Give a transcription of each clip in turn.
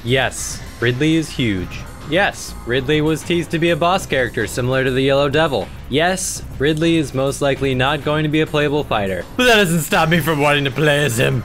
Yes, Ridley is huge. Yes, Ridley was teased to be a boss character similar to the Yellow Devil. Yes, Ridley is most likely not going to be a playable fighter. But that doesn't stop me from wanting to play as him.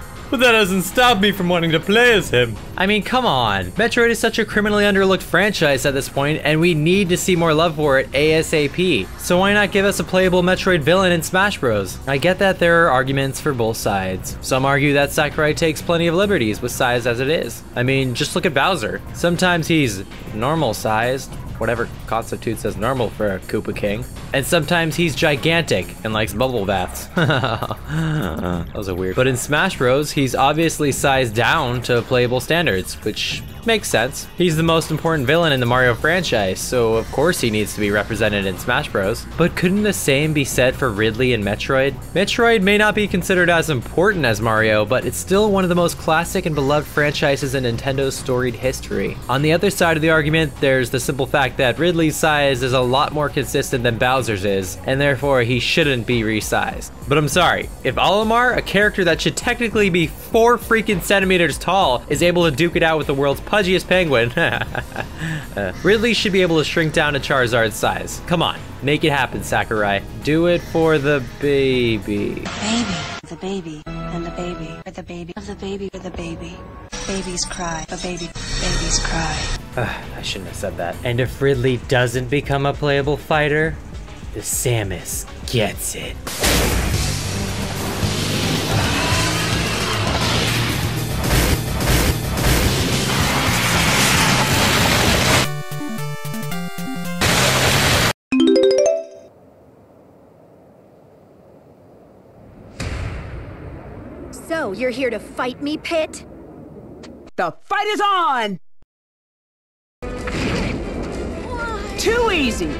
I mean, come on. Metroid is such a criminally underlooked franchise at this point, and we need to see more love for it ASAP. So why not give us a playable Metroid villain in Smash Bros? I get that there are arguments for both sides. Some argue that Sakurai takes plenty of liberties with size as it is. I mean, just look at Bowser. Sometimes he's normal sized, whatever constitutes as normal for a Koopa King. And sometimes he's gigantic and likes bubble baths. That was a weird. But in Smash Bros, he's obviously sized down to playable standards, which makes sense. He's the most important villain in the Mario franchise, so of course he needs to be represented in Smash Bros. But couldn't the same be said for Ridley in Metroid? Metroid may not be considered as important as Mario, but it's still one of the most classic and beloved franchises in Nintendo's storied history. On the other side of the argument, there's the simple fact that Ridley's size is a lot more consistent than Bowser's is, and therefore he shouldn't be resized. But I'm sorry, if Olimar, a character that should technically be 4 freaking centimeters tall, is able to duke it out with the world's pudgiest penguin, Ridley should be able to shrink down to Charizard's size. Come on, make it happen, Sakurai. Do it for the baby. Baby, the baby, and the baby, for the baby, of the baby, for the baby. Babies cry, the babies cry. I shouldn't have said that. And if Ridley doesn't become a playable fighter, the Samus gets it. So, you're here to fight me, Pit? The fight is on! Too easy!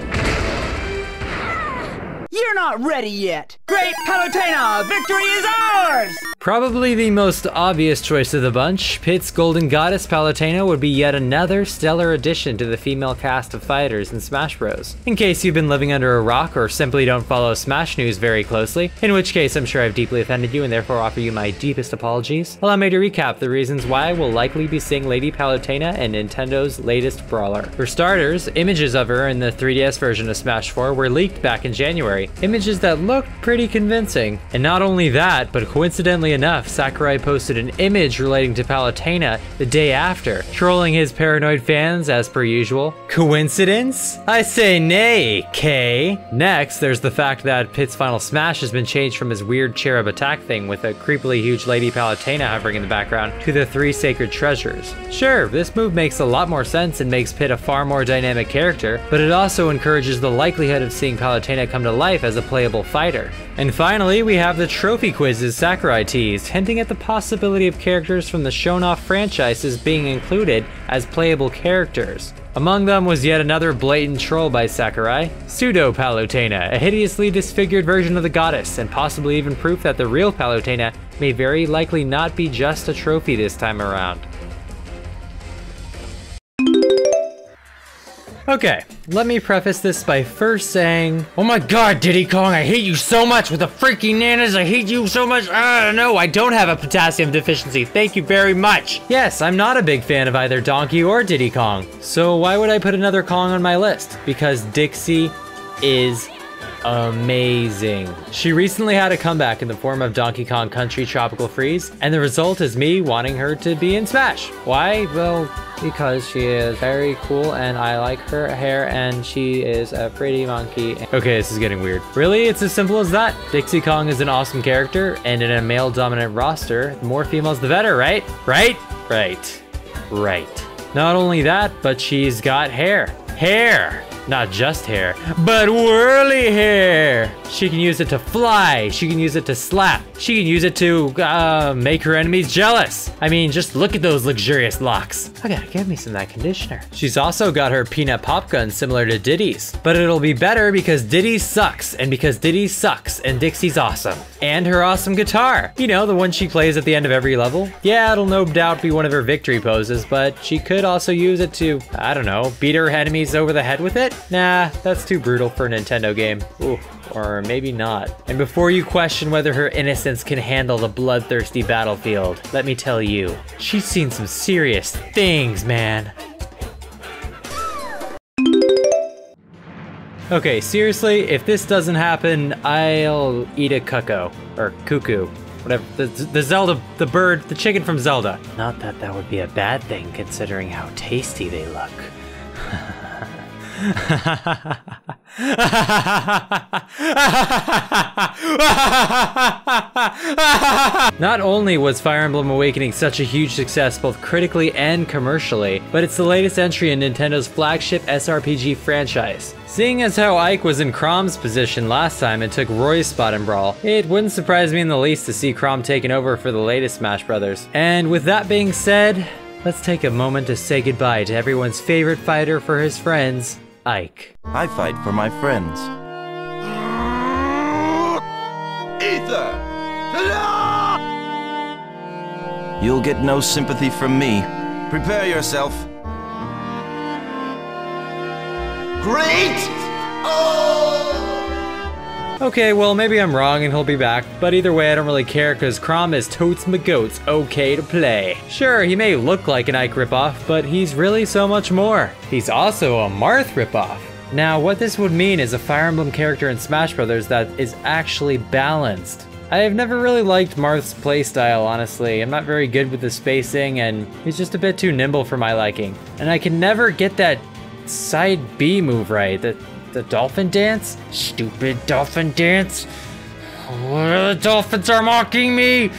You're not ready yet! Great Palutena! Victory is ours! Probably the most obvious choice of the bunch, Pit's Golden Goddess Palutena would be yet another stellar addition to the female cast of fighters in Smash Bros. In case you've been living under a rock or simply don't follow Smash news very closely, in which case I'm sure I've deeply offended you and therefore offer you my deepest apologies, allow me to recap the reasons why we'll likely be seeing Lady Palutena in Nintendo's latest brawler. For starters, images of her in the 3DS version of Smash 4 were leaked back in January, images that looked pretty convincing. And not only that, but coincidentally enough, Sakurai posted an image relating to Palutena the day after, trolling his paranoid fans as per usual. Coincidence? I say nay, K. Next, there's the fact that Pit's final smash has been changed from his weird cherub attack thing with a creepily huge Lady Palutena hovering in the background to the 3 sacred treasures. Sure, this move makes a lot more sense and makes Pit a far more dynamic character, but it also encourages the likelihood of seeing Palutena come to life as a playable fighter. And finally, we have the trophy quizzes Sakurai teased, hinting at the possibility of characters from the shown-off franchises being included as playable characters. Among them was yet another blatant troll by Sakurai, Pseudo Palutena, a hideously disfigured version of the goddess, and possibly even proof that the real Palutena may very likely not be just a trophy this time around. Okay, let me preface this by first saying, oh my god, Diddy Kong, I hate you so much with the freaking nanas, I hate you so much. No, I don't have a potassium deficiency, thank you very much. Yes, I'm not a big fan of either Donkey or Diddy Kong. So why would I put another Kong on my list? Because Dixie is amazing. She recently had a comeback in the form of Donkey Kong Country Tropical Freeze, and the result is me wanting her to be in Smash. Why? Well, because she is very cool and I like her hair and she is a pretty monkey. Okay, this is getting weird. Really? It's as simple as that. Dixie Kong is an awesome character, and in a male-dominant roster, the more females the better, right? Right? Not only that, but she's got hair. Hair! Not just hair, but whirly hair. She can use it to fly. She can use it to slap. She can use it to make her enemies jealous. I mean, just look at those luxurious locks. I gotta give me some of that conditioner. She's also got her peanut pop gun similar to Diddy's, but it'll be better because Diddy sucks, and because Diddy sucks, and Dixie's awesome. And her awesome guitar. You know, the one she plays at the end of every level. Yeah, it'll no doubt be one of her victory poses, but she could also use it to, I don't know, beat her enemies over the head with it? Nah, that's too brutal for a Nintendo game. Ooh. Or maybe not. And before you question whether her innocence can handle the bloodthirsty battlefield, let me tell you, she's seen some serious things, man. Okay, seriously, if this doesn't happen, I'll eat a cuckoo. Or cuckoo. Whatever. The Zelda, the bird, the chicken from Zelda. Not that that would be a bad thing, considering how tasty they look. Not only was Fire Emblem Awakening such a huge success both critically and commercially, but it's the latest entry in Nintendo's flagship SRPG franchise. Seeing as how Ike was in Chrom's position last time and took Roy's spot in Brawl, it wouldn't surprise me in the least to see Chrom taking over for the latest Smash Brothers. And with that being said, let's take a moment to say goodbye to everyone's favorite fighter for his friends, Ike. I fight for my friends. Ether! You'll get no sympathy from me. Prepare yourself. Great! Oh! Okay, well maybe I'm wrong and he'll be back, but either way I don't really care because Chrom is totes my goats okay to play. Sure, he may look like an Ike ripoff, but he's really so much more. He's also a Marth ripoff. Now, what this would mean is a Fire Emblem character in Smash Brothers that is actually balanced. I have never really liked Marth's playstyle, honestly. I'm not very good with the spacing, and he's just a bit too nimble for my liking. And I can never get that side B move right, the dolphin dance? Stupid dolphin dance? The dolphins are mocking me!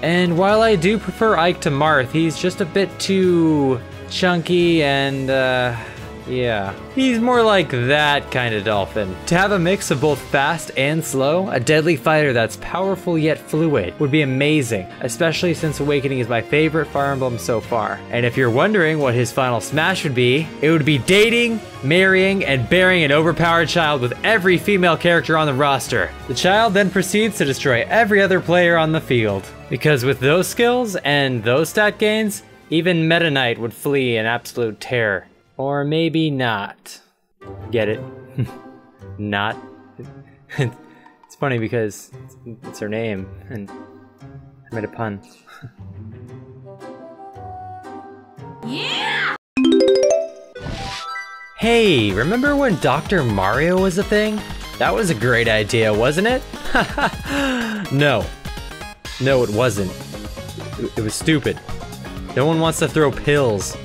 And while I do prefer Ike to Marth, he's just a bit too chunky and, yeah. He's more like that kind of dolphin. To have a mix of both fast and slow, a deadly fighter that's powerful yet fluid would be amazing, especially since Awakening is my favorite Fire Emblem so far. And if you're wondering what his final smash would be, it would be dating, marrying, and bearing an overpowered child with every female character on the roster. The child then proceeds to destroy every other player on the field. Because with those skills and those stat gains, even Meta Knight would flee in absolute terror. Or maybe not. Get it? Not. It's funny because it's her name, and I made a pun. Yeah! Hey, remember when Dr. Mario was a thing? That was a great idea, wasn't it? No. No, it wasn't. It was stupid. No one wants to throw pills.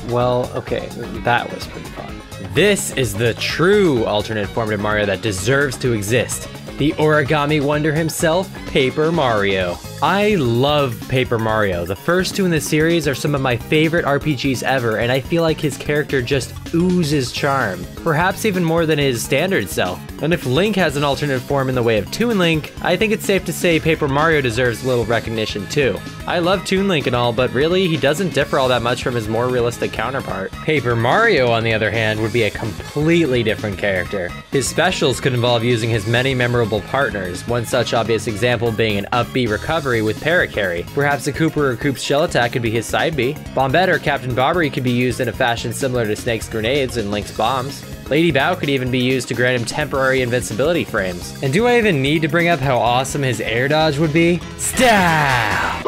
Well, okay, that was pretty fun. This is the true alternate form to Mario that deserves to exist. The origami wonder himself, Paper Mario. I love Paper Mario. The first two in the series are some of my favorite RPGs ever, and I feel like his character just oozes charm. Perhaps even more than his standard self. And if Link has an alternate form in the way of Toon Link, I think it's safe to say Paper Mario deserves a little recognition too. I love Toon Link and all, but really, he doesn't differ all that much from his more realistic counterpart. Paper Mario, on the other hand, would be a completely different character. His specials could involve using his many memorable partners, one such obvious example being an up B recovery with Parakarry. Perhaps a Cooper or Coop's shell attack could be his side B. Bombette or Captain Bobbery could be used in a fashion similar to Snake's grenades and Link's bombs. Lady Bow could even be used to grant him temporary invincibility frames. And do I even need to bring up how awesome his air dodge would be? Stab!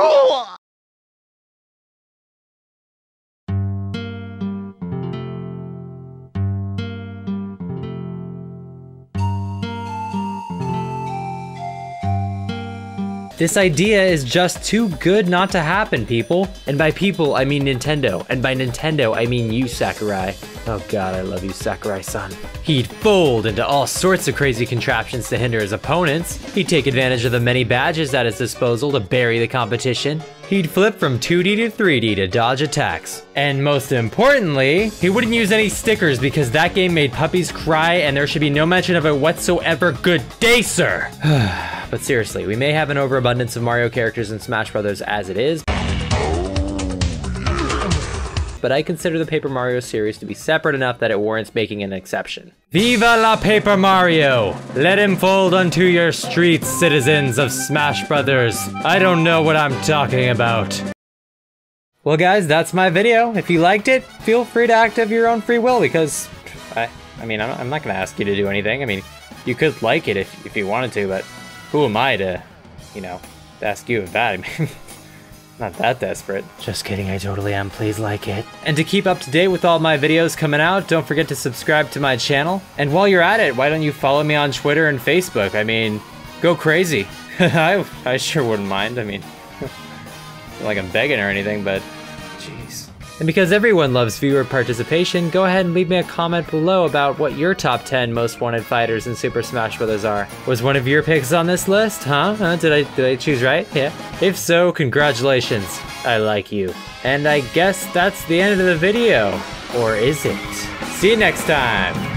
This idea is just too good not to happen, people. And by people, I mean Nintendo. And by Nintendo, I mean you, Sakurai. Oh god, I love you, Sakurai-san. He'd fold into all sorts of crazy contraptions to hinder his opponents. He'd take advantage of the many badges at his disposal to bury the competition. He'd flip from 2D to 3D to dodge attacks. And most importantly, he wouldn't use any stickers because that game made puppies cry and there should be no mention of it whatsoever. Good day, sir! But seriously, we may have an overabundance of Mario characters in Smash Brothers as it is, but I consider the Paper Mario series to be separate enough that it warrants making an exception. Viva la Paper Mario! Let him fold unto your streets, citizens of Smash Brothers. I don't know what I'm talking about. Well guys, that's my video. If you liked it, feel free to act of your own free will because I mean, I'm not gonna ask you to do anything. I mean, you could like it if you wanted to, but who am I to, you know, ask you of that? I mean, not that desperate. Just kidding, I totally am. Please like it. And to keep up to date with all my videos coming out, don't forget to subscribe to my channel. And while you're at it, why don't you follow me on Twitter and Facebook? I mean, go crazy. I sure wouldn't mind. I mean, not like I'm begging or anything, but jeez. And because everyone loves viewer participation, go ahead and leave me a comment below about what your top 10 most wanted fighters in Super Smash Bros. Are. Was one of your picks on this list? Huh? Did I choose right? Yeah. If so, congratulations. I like you. And I guess that's the end of the video. Or is it? See you next time.